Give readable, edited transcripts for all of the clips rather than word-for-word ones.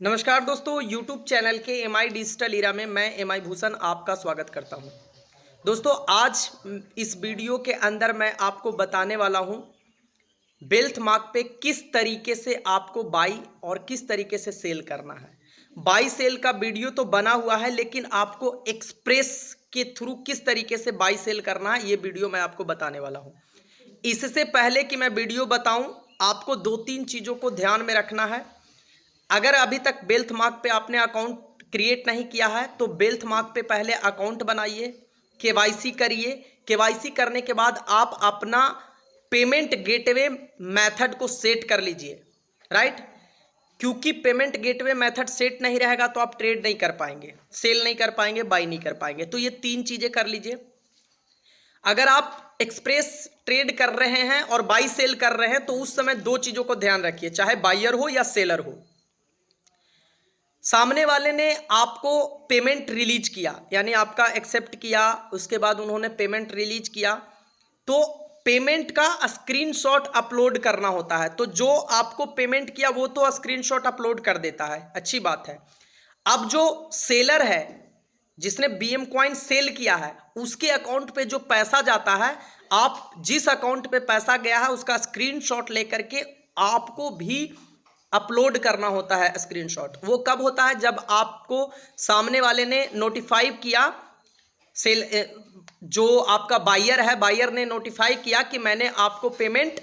नमस्कार दोस्तों, YouTube channel के एम आई डिजिटल इरा में मैं एम आई भूषण आपका स्वागत करता हूं। दोस्तों आज इस वीडियो के अंदर मैं आपको बताने वाला हूं वेल्थ मार्क पे किस तरीके से आपको बाई और किस तरीके से सेल करना है। बाई सेल का वीडियो तो बना हुआ है, लेकिन आपको एक्सप्रेस के थ्रू किस तरीके से बाई सेल करना है ये वीडियो मैं आपको बताने वाला हूँ। इससे पहले कि मैं वीडियो बताऊँ, आपको दो तीन चीज़ों को ध्यान में रखना है। अगर अभी तक वेल्थ मार्क पे आपने अकाउंट क्रिएट नहीं किया है तो वेल्थ मार्क पे पहले अकाउंट बनाइए, केवाईसी करिए। केवाईसी करने के बाद आप अपना पेमेंट गेटवे मेथड को सेट कर लीजिए, राइट। क्योंकि पेमेंट गेटवे मेथड सेट नहीं रहेगा तो आप ट्रेड नहीं कर पाएंगे, सेल नहीं कर पाएंगे, बाई नहीं कर पाएंगे। तो ये तीन चीजें कर लीजिए। अगर आप एक्सप्रेस ट्रेड कर रहे हैं और बाई सेल कर रहे हैं तो उस समय दो चीजों को ध्यान रखिए, चाहे बायर हो या सेलर हो। सामने वाले ने आपको पेमेंट रिलीज किया, यानी आपका एक्सेप्ट किया, उसके बाद उन्होंने पेमेंट रिलीज किया, तो पेमेंट का स्क्रीनशॉट अपलोड करना होता है। तो जो आपको पेमेंट किया वो तो स्क्रीनशॉट अपलोड कर देता है, अच्छी बात है। अब जो सेलर है, जिसने बीएम कॉइन सेल किया है, उसके अकाउंट पे जो पैसा जाता है, आप जिस अकाउंट पे पैसा गया है उसका स्क्रीनशॉट लेकर के आपको भी अपलोड करना होता है। स्क्रीनशॉट वो कब होता है? जब आपको सामने वाले ने नोटिफाई किया, सेल जो आपका बायर है, बायर ने नोटिफाई किया कि मैंने आपको पेमेंट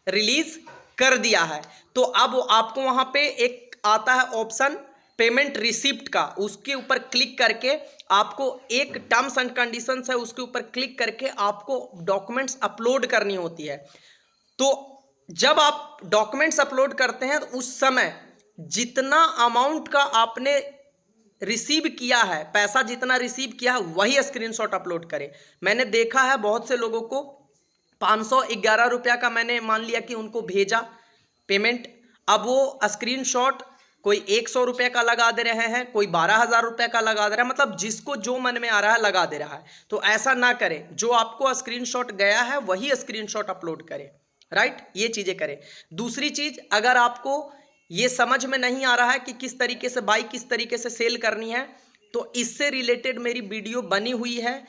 रिलीज कर दिया है। तो अब आपको वहां पे एक आता है ऑप्शन पेमेंट रिसिप्ट का, उसके ऊपर क्लिक करके आपको एक टर्म्स एंड कंडीशंस है, उसके ऊपर क्लिक करके आपको डॉक्यूमेंट्स अपलोड करनी होती है। तो जब आप डॉक्यूमेंट्स अपलोड करते हैं तो उस समय जितना अमाउंट का आपने रिसीव किया है, पैसा जितना रिसीव किया है वही स्क्रीनशॉट अपलोड करें। मैंने देखा है बहुत से लोगों को 511 रुपया का मैंने मान लिया कि उनको भेजा पेमेंट, अब वो स्क्रीनशॉट कोई 100 रुपये का लगा दे रहे हैं, कोई 12,000 रुपये का लगा दे रहा है, मतलब जिसको जो मन में आ रहा है लगा दे रहा है। तो ऐसा ना करें, जो आपको स्क्रीनशॉट गया है वही स्क्रीनशॉट अपलोड करें, राइट। ये चीजें करें। दूसरी चीज, अगर आपको ये समझ में नहीं आ रहा है कि किस तरीके से बाई किस तरीके से सेल करनी है, तो इससे रिलेटेड मेरी वीडियो बनी हुई है।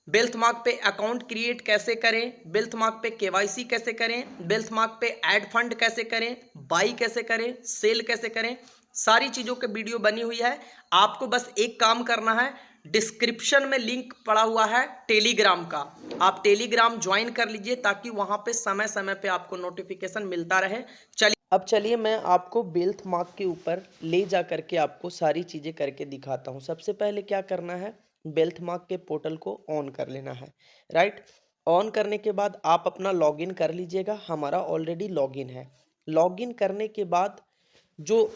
वेल्थ मार्क पे अकाउंट क्रिएट कैसे करें, वेल्थ मार्क पे केवाईसी कैसे करें, वेल्थ मार्क पे ऐड फंड कैसे करें, बाई कैसे करें, सेल कैसे करें, सारी चीज़ों की वीडियो बनी हुई है। आपको बस एक काम करना है, डिस्क्रिप्शन में लिंक पड़ा हुआ है टेलीग्राम का, आप टेलीग्राम ज्वाइन कर लीजिए ताकि वहाँ पे समय समय पे आपको नोटिफिकेशन मिलता रहे। चलिए मैं आपको वेल्थ मार्क के ऊपर ले जा करके आपको सारी चीज़ें करके दिखाता हूँ। सबसे पहले क्या करना है, वेल्थ मार्क के पोर्टल को ऑन कर लेना है, राइट। ऑन करने के बाद आप अपना लॉगिन कर लीजिएगा। हमारा ऑलरेडी लॉगिन है। लॉगिन करने के बाद जो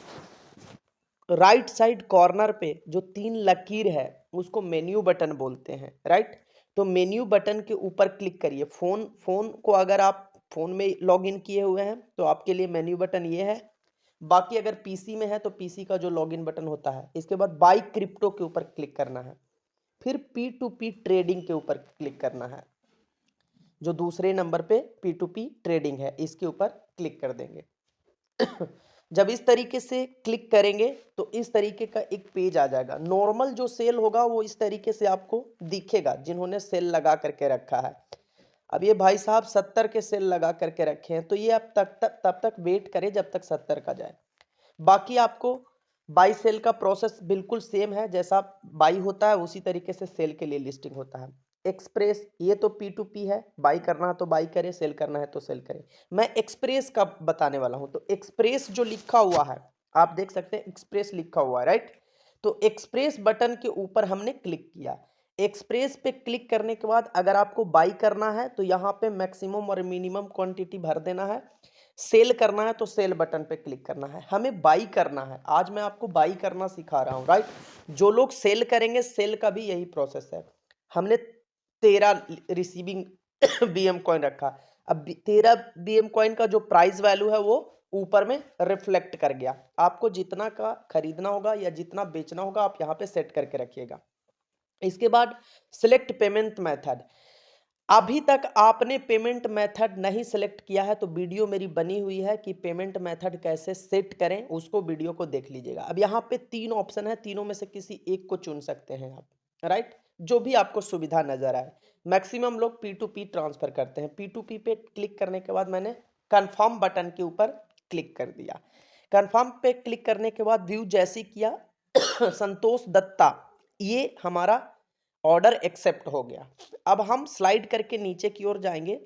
राइट साइड कॉर्नर पे जो तीन लकीर है उसको मेन्यू बटन बोलते हैं, राइट। तो मेन्यू बटन के ऊपर क्लिक करिए। फोन को अगर आप फोन में लॉगिन किए हुए हैं तो आपके लिए मेन्यू बटन ये है। बाकी अगर पीसी में है तो पीसी का जो लॉगिन बटन होता है। इसके बाद बाई क्रिप्टो के ऊपर क्लिक करना है, फिर पी टू पी ट्रेडिंग के ऊपर क्लिक करना है। जो दूसरे नंबर पे पी टू पी ट्रेडिंग है इसके ऊपर क्लिक कर देंगे। जब इस तरीके से क्लिक करेंगे तो इस तरीके का एक पेज आ जाएगा। नॉर्मल जो सेल होगा वो इस तरीके से आपको दिखेगा, जिन्होंने सेल लगा करके रखा है। अब ये भाई साहब 70 के सेल लगा करके रखे हैं, तो ये अब तब तक वेट करें जब तक 70 का जाए। बाकी आपको बाई सेल का प्रोसेस बिल्कुल सेम है, जैसा बाई होता है उसी तरीके से सेल के लिए लिस्टिंग होता है। एक्सप्रेस ये तो पी टू पी है, बाई करना है तो बाई करे, सेल करना है तो सेल करे। मैं एक्सप्रेस का बताने वाला हूं। तो एक्सप्रेस जो लिखा हुआ है आप देख सकते हैं, एक्सप्रेस लिखा हुआ है, राइट। तो एक्सप्रेस बटन के ऊपर हमने क्लिक किया। एक्सप्रेस पे क्लिक करने के बाद अगर आपको बाई करना है तो यहाँ पे मैक्सिमम और मिनिमम क्वांटिटी भर देना है। सेल करना है तो सेल बटन पे क्लिक करना है। हमें बाई करना है, आज मैं आपको बाई करना सिखा रहा हूँ, राइट। जो लोग सेल करेंगे सेल का भी यही प्रोसेस है। हमने 13 रिसीविंग बीएम कॉइन रखा। अब 13 बीएम कॉइन का जो प्राइस वैल्यू है वो ऊपर में रिफ्लेक्ट कर गया। आपको जितना का खरीदना होगा या जितना बेचना होगा आप यहाँ पे सेट करके रखिएगा। इसके बाद सिलेक्ट पेमेंट मेथड। अभी तक आपने पेमेंट मेथड नहीं सेलेक्ट किया है तो वीडियो मेरी बनी हुई है कि पेमेंट मेथड कैसे सेट करें, उसको वीडियो को देख लीजिएगा। अब यहाँ पे 3 ऑप्शन है, तीनों में से किसी एक को चुन सकते हैं आप, राइट, जो भी आपको सुविधा नजर आए। मैक्सिमम लोग P2P ट्रांसफर करते हैं। P2P पे क्लिक करने के बाद मैंने कन्फर्म बटन के ऊपर क्लिक कर दिया। कन्फर्म पे क्लिक करने के बाद व्यू जैसी किया संतोष दत्ता, ये हमारा ऑर्डर एक्सेप्ट हो गया। अब हम स्लाइड करके नीचे की ओर जाएंगे।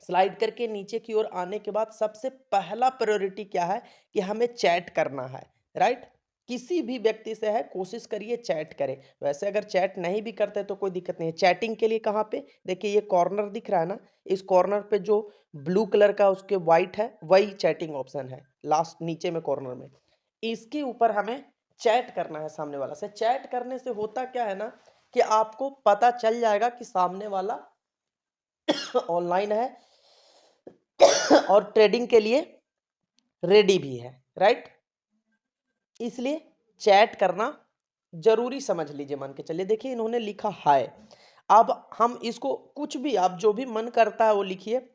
स्लाइड करके नीचे की ओर आने के बाद सबसे पहला प्रायोरिटी क्या है कि हमें चैट करना है, राइट। किसी भी व्यक्ति से है, कोशिश करिए चैट करें। वैसे अगर चैट नहीं भी करते तो कोई दिक्कत नहीं है। चैटिंग के लिए कहाँ पे देखिए, ये कॉर्नर दिख रहा है ना, इस कॉर्नर पे जो ब्लू कलर का उसके व्हाइट है वही चैटिंग ऑप्शन है, लास्ट नीचे में कॉर्नर में। इसके ऊपर हमें चैट करना है सामने वाला से। चैट करने से होता क्या है ना कि आपको पता चल जाएगा कि सामने वाला ऑनलाइन है और ट्रेडिंग के लिए रेडी भी है, राइट। इसलिए चैट करना जरूरी समझ लीजिए। मान के चलिए, देखिए इन्होंने लिखा हाय। अब हम इसको कुछ भी, आप जो भी मन करता है वो लिखिए,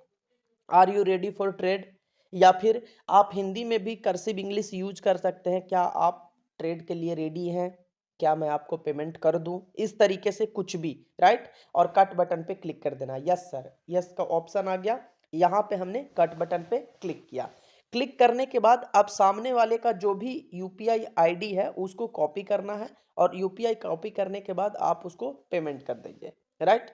are you ready for trade, या फिर आप हिंदी में भी कर्सिव इंग्लिश यूज कर सकते हैं, क्या आप ट्रेड के लिए रेडी हैं, क्या मैं आपको पेमेंट कर दूं, इस तरीके से कुछ भी, राइट। और कट बटन पे क्लिक कर देना, यस सर, यस का ऑप्शन आ गया। यहाँ पे हमने कट बटन पे क्लिक किया। क्लिक करने के बाद अब सामने वाले का जो भी यूपीआई आईडी है उसको कॉपी करना है, और यूपीआई कॉपी करने के बाद आप उसको पेमेंट कर देंगे, राइट।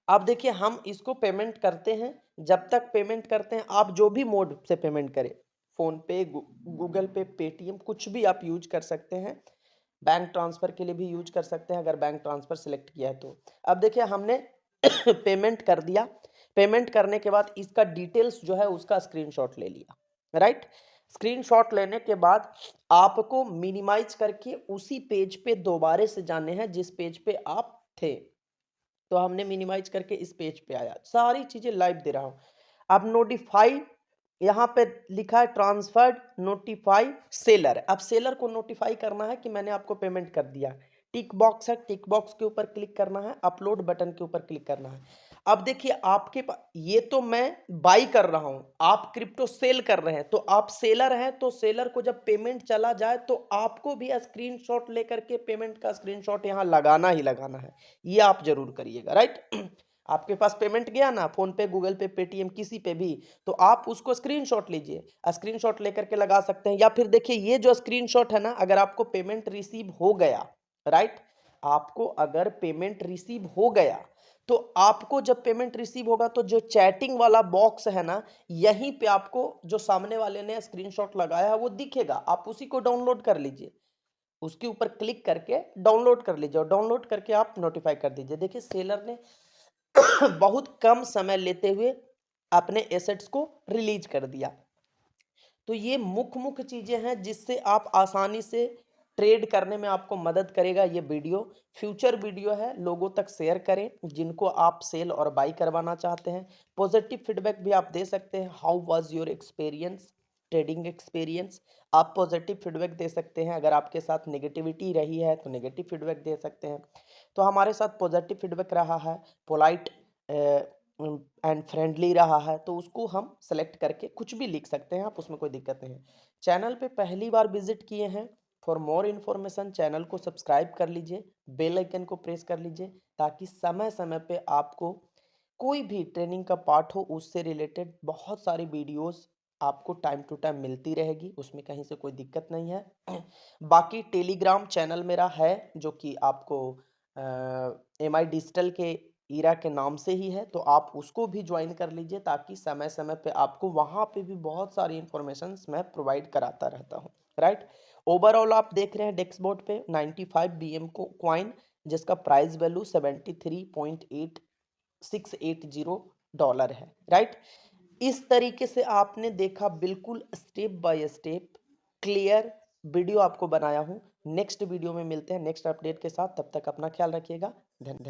अब देखिए हम इसको पेमेंट करते हैं। जब तक पेमेंट करते हैं, आप जो भी मोड से पेमेंट करें, फोन पे, गूगल पे, पेटीएम, कुछ भी आप यूज कर सकते हैं। बैंक ट्रांसफर के लिए भी यूज कर सकते हैं अगर बैंक ट्रांसफर सिलेक्ट किया है तो। अब देखिए हमने पेमेंट कर दिया। पेमेंट करने के बाद इसका डिटेल्स जो है उसका स्क्रीनशॉट ले लिया, राइट। स्क्रीनशॉट लेने के बाद आपको मिनिमाइज करके उसी पेज पे दोबारे से जाने हैं जिस पेज पे आप थे। तो हमने मिनिमाइज करके इस पेज पे आया, सारी चीजें लाइव दे रहा हूं। अब नोटिफाई, यहाँ पे लिखा है ट्रांसफर्ड, नोटिफाई सेलर। अब सेलर को नोटिफाई करना है कि मैंने आपको पेमेंट कर दिया। टिक बॉक्स है, टिक बॉक्स के ऊपर क्लिक करना है, अपलोड बटन के ऊपर क्लिक करना है। अब देखिए आपके पास, ये तो मैं बाई कर रहा हूं, आप क्रिप्टो सेल कर रहे हैं, तो आप सेलर हैं, तो सेलर को जब पेमेंट चला जाए तो आपको भी स्क्रीनशॉट लेकर के पेमेंट का स्क्रीनशॉट यहां लगाना ही लगाना है। ये आप जरूर करिएगा, राइट। आपके पास पेमेंट गया ना, फोन पे, गूगल पे, पेटीएम, किसी पे भी, तो आप उसको स्क्रीनशॉट लीजिए, स्क्रीनशॉट लेकर के लगा सकते हैं। या फिर देखिए ये जो स्क्रीनशॉट है ना, अगर आपको पेमेंट रिसीव हो गया, राइट, आपको अगर पेमेंट रिसीव हो गया तो आपको जब पेमेंट रिसीव होगा तो जो चैटिंग वाला बॉक्स है ना, यहीं पे आपको जो सामने वाले ने स्क्रीनशॉट लगाया है वो दिखेगा, आप उसी को डाउनलोड कर लीजिए। उसके ऊपर क्लिक करके डाउनलोड कर लीजिए, और डाउनलोड करके आप नोटिफाई कर दीजिए। देखिए सेलर ने बहुत कम समय लेते हुए अपने एसेट्स को रिलीज कर दिया। तो ये मुख्य मुख्य चीजें हैं जिससे आप आसानी से ट्रेड करने में आपको मदद करेगा ये वीडियो। फ्यूचर वीडियो है, लोगों तक शेयर करें जिनको आप सेल और बाई करवाना चाहते हैं। पॉजिटिव फीडबैक भी आप दे सकते हैं, how was your experience, trading experience, आप पॉजिटिव फीडबैक दे सकते हैं। अगर आपके साथ नेगेटिविटी रही है तो नेगेटिव फीडबैक दे सकते हैं। तो हमारे साथ पॉजिटिव फीडबैक रहा है, पोलाइट एंड फ्रेंडली रहा है, तो उसको हम सेलेक्ट करके कुछ भी लिख सकते हैं आप, उसमें कोई दिक्कत नहीं है। चैनल पे पहली बार विजिट किए हैं, फॉर मोर इन्फॉर्मेशन चैनल को सब्सक्राइब कर लीजिए, बेल आइकन को प्रेस कर लीजिए, ताकि समय समय पे आपको कोई भी ट्रेनिंग का पार्ट हो उससे रिलेटेड बहुत सारी वीडियोस आपको टाइम टू टाइम मिलती रहेगी, उसमें कहीं से कोई दिक्कत नहीं है। बाकी टेलीग्राम चैनल मेरा है जो कि आपको MI डिजिटल के ईरा के नाम से ही है, तो आप उसको भी ज्वाइन कर लीजिए, ताकि समय समय पे आपको वहाँ पे भी बहुत सारी इंफॉर्मेशन मैं प्रोवाइड कराता रहता हूँ, राइट। ओवरऑल आप देख रहे हैं डेस्कबोर्ड पे 95 BM को क्वाइन, जिसका प्राइस वैल्यू 73.8680 है, राइट। इस तरीके से आपने देखा, बिल्कुल step by step clear video आपको बनाया हूँ। नेक्स्ट वीडियो में मिलते हैं नेक्स्ट अपडेट के साथ, तब तक अपना ख्याल रखिएगा। धन्यवाद।